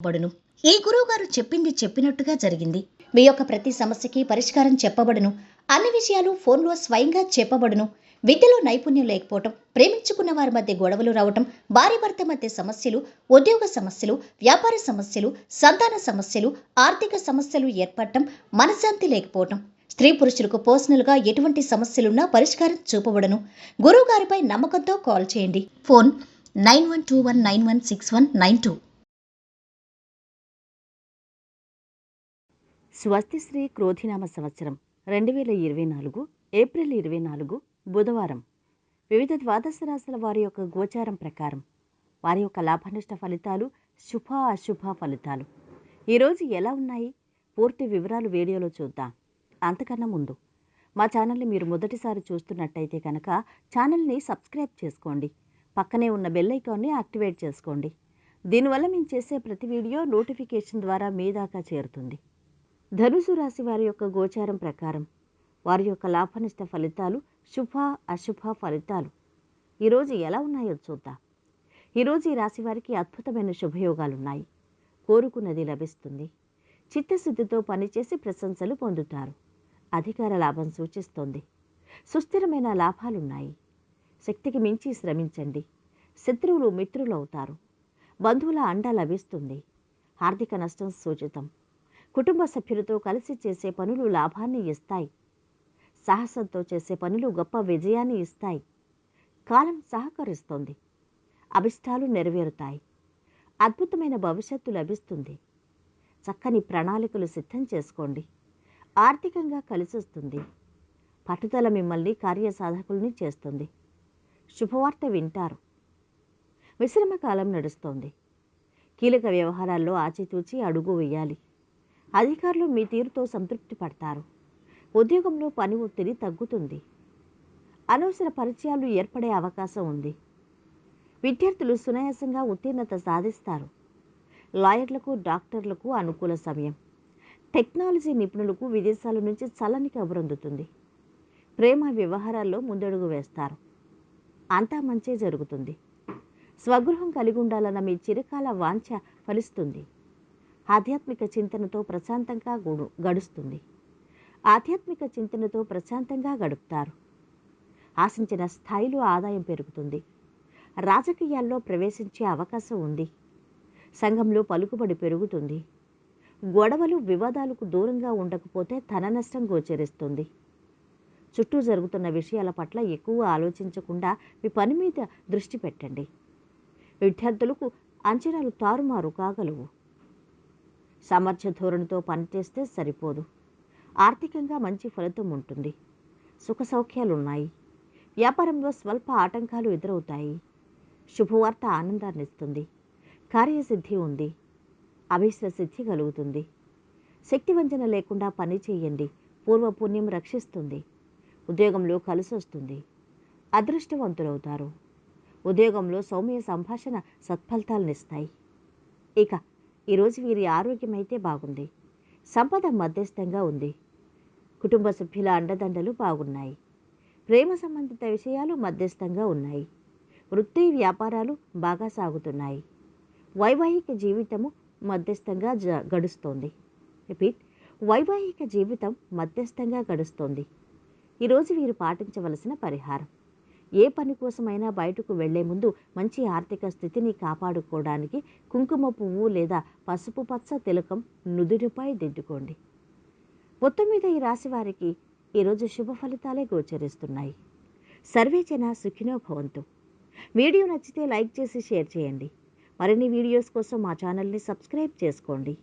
బడును. ఈ గురువుగారు చెప్పింది చెప్పినట్టుగా జరిగింది. మీ యొక్క ప్రతి సమస్యకి పరిష్కారం చెప్పబడును. అన్ని విషయాలు ఫోన్లో స్వయంగా చెప్పబడును. విద్యలో నైపుణ్యం లేకపోవటం, ప్రేమించుకున్న వారి మధ్య గొడవలు రావటం, భార్యాభర్త మధ్య సమస్యలు, ఉద్యోగ సమస్యలు, వ్యాపార సమస్యలు, సంతాన సమస్యలు, ఆర్థిక సమస్యలు ఏర్పడటం, మనశ్శాంతి లేకపోవటం, స్త్రీ పురుషులకు పర్సనల్గా ఎటువంటి సమస్యలున్నా పరిష్కారం చూపబడును. గురువుగారిపై నమ్మకంతో కాల్ చేయండి. ఫోన్ 9121916192. స్వస్తిశ్రీ క్రోధినామ సంవత్సరం 2024 ఏప్రిల్ 24 బుధవారం. వివిధ ద్వాదశ రాశుల వారి యొక్క గోచారం ప్రకారం వారి యొక్క లాభనష్ట ఫలితాలు, శుభ అశుభ ఫలితాలు ఈరోజు ఎలా ఉన్నాయి పూర్తి వివరాలు వీడియోలో చూద్దాం. అంతకన్నా ముందు మా ఛానల్ని మీరు మొదటిసారి చూస్తున్నట్టయితే కనుక ఛానల్ని సబ్స్క్రైబ్ చేసుకోండి. పక్కనే ఉన్న బెల్ ఐకాన్ని యాక్టివేట్ చేసుకోండి. దీనివల్ల మేము చేసే ప్రతి వీడియో నోటిఫికేషన్ ద్వారా మీ దాకా చేరుతుంది. ధనుసు రాశి వారి యొక్క గోచారం ప్రకారం వారి యొక్క లాభనష్ట ఫలితాలు, శుభ అశుభ ఫలితాలు ఈరోజు ఎలా ఉన్నాయో చూద్దాం. ఈరోజు ఈ రాశి వారికి అద్భుతమైన శుభయోగాలున్నాయి. కోరుకున్నది లభిస్తుంది. చిత్తశుద్ధితో పనిచేసి ప్రశంసలు పొందుతారు. అధికార లాభం సూచిస్తోంది. సుస్థిరమైన లాభాలున్నాయి. శక్తికి మించి శ్రమించండి. శత్రువులు మిత్రులు అవుతారు. బంధువుల అండ లభిస్తుంది. ఆర్థిక నష్టం సూచితం. కుటుంబ సభ్యులతో కలిసి చేసే పనులు లాభాన్ని ఇస్తాయి. సాహసంతో చేసే పనులు గొప్ప విజయాన్ని ఇస్తాయి. కాలం సహకరిస్తోంది. అభిష్టాలు నెరవేరుతాయి. అద్భుతమైన భవిష్యత్తు లభిస్తుంది. చక్కని ప్రణాళికలు సిద్ధం చేసుకోండి. ఆర్థికంగా కలిసొస్తుంది. పట్టుదల మిమ్మల్ని కార్యసాధకుల్ని చేస్తుంది. శుభవార్త వింటారు. విశ్రమ కాలం నడుస్తోంది. కీలక వ్యవహారాల్లో ఆచితూచి అడుగు వేయాలి. అధికారులు మీ తీరుతో సంతృప్తి పడతారు. ఉద్యోగంలో పని ఒత్తిడి తగ్గుతుంది. అనవసర పరిచయాలు ఏర్పడే అవకాశం ఉంది. విద్యార్థులు సునాయాసంగా ఉత్తీర్ణత సాధిస్తారు. లాయర్లకు, డాక్టర్లకు అనుకూల సమయం. టెక్నాలజీ నిపుణులకు విదేశాల నుంచి చల్లని కబురు అందుతుంది. ప్రేమ వ్యవహారాల్లో ముందడుగు వేస్తారు. అంతా మంచే జరుగుతుంది. స్వగృహం కలిగి ఉండాలన్న మీ చిరకాల వాంఛ ఫలిస్తుంది. ఆధ్యాత్మిక చింతనతో ప్రశాంతంగా గడుపుతారు. ఆశించిన స్థాయిలో ఆదాయం పెరుగుతుంది. రాజకీయాల్లో ప్రవేశించే అవకాశం ఉంది. సంఘంలో పలుకుబడి పెరుగుతుంది. గొడవలు, వివాదాలకు దూరంగా ఉండకపోతే ధన నష్టం గోచరిస్తుంది. చుట్టూ జరుగుతున్న విషయాల పట్ల ఎక్కువ ఆలోచించకుండా మీ పని మీద దృష్టి పెట్టండి. విద్యార్థులకు అంచనాలు తారుమారు కాగలవు. సామర్థ్య ధోరణితో పనిచేస్తే సరిపోదు. ఆర్థికంగా మంచి ఫలితం ఉంటుంది. సుఖ సౌఖ్యాలున్నాయి. వ్యాపారంలో స్వల్ప ఆటంకాలు ఎదురవుతాయి. శుభవార్త ఆనందాన్ని ఇస్తుంది. కార్యసిద్ధి ఉంది. అభీష్ట సిద్ధి కలుగుతుంది. శక్తివంచన లేకుండా పని చేయండి. పూర్వపుణ్యం రక్షిస్తుంది. ఉద్యోగంలో కలిసొస్తుంది. అదృష్టవంతులవుతారు. ఉద్యోగంలో సౌమ్య సంభాషణ సత్ఫలితాలనిస్తాయి. ఇక ఈరోజు వీరి ఆరోగ్యం అయితే బాగుంది. సంపద మధ్యస్థంగా ఉంది. కుటుంబ సభ్యుల అండదండలు బాగున్నాయి. ప్రేమ సంబంధిత విషయాలు మధ్యస్థంగా ఉన్నాయి. వృత్తి వ్యాపారాలు బాగా సాగుతున్నాయి. వైవాహిక జీవితము మధ్యస్థంగా గడుస్తోంది. వైవాహిక జీవితం మధ్యస్థంగా గడుస్తోంది. ఈరోజు వీరు పాటించవలసిన పరిహారం: ఏ పని కోసమైనా బయటకు వెళ్లే ముందు మంచి ఆర్థిక స్థితిని కాపాడుకోవడానికి కుంకుమ పువ్వు లేదా పసుపు పచ్చ తిలకం నుదుటిపై దిద్దుకోండి. మొత్తం మీద ఈ రాశి వారికి ఈరోజు శుభ ఫలితాలే గోచరిస్తున్నాయి. సర్వే జన సుఖినో భవంతు. వీడియో నచ్చితే లైక్ చేసి షేర్ చేయండి. మరిన్ని వీడియోస్ కోసం మా ఛానల్ని సబ్స్క్రైబ్ చేసుకోండి.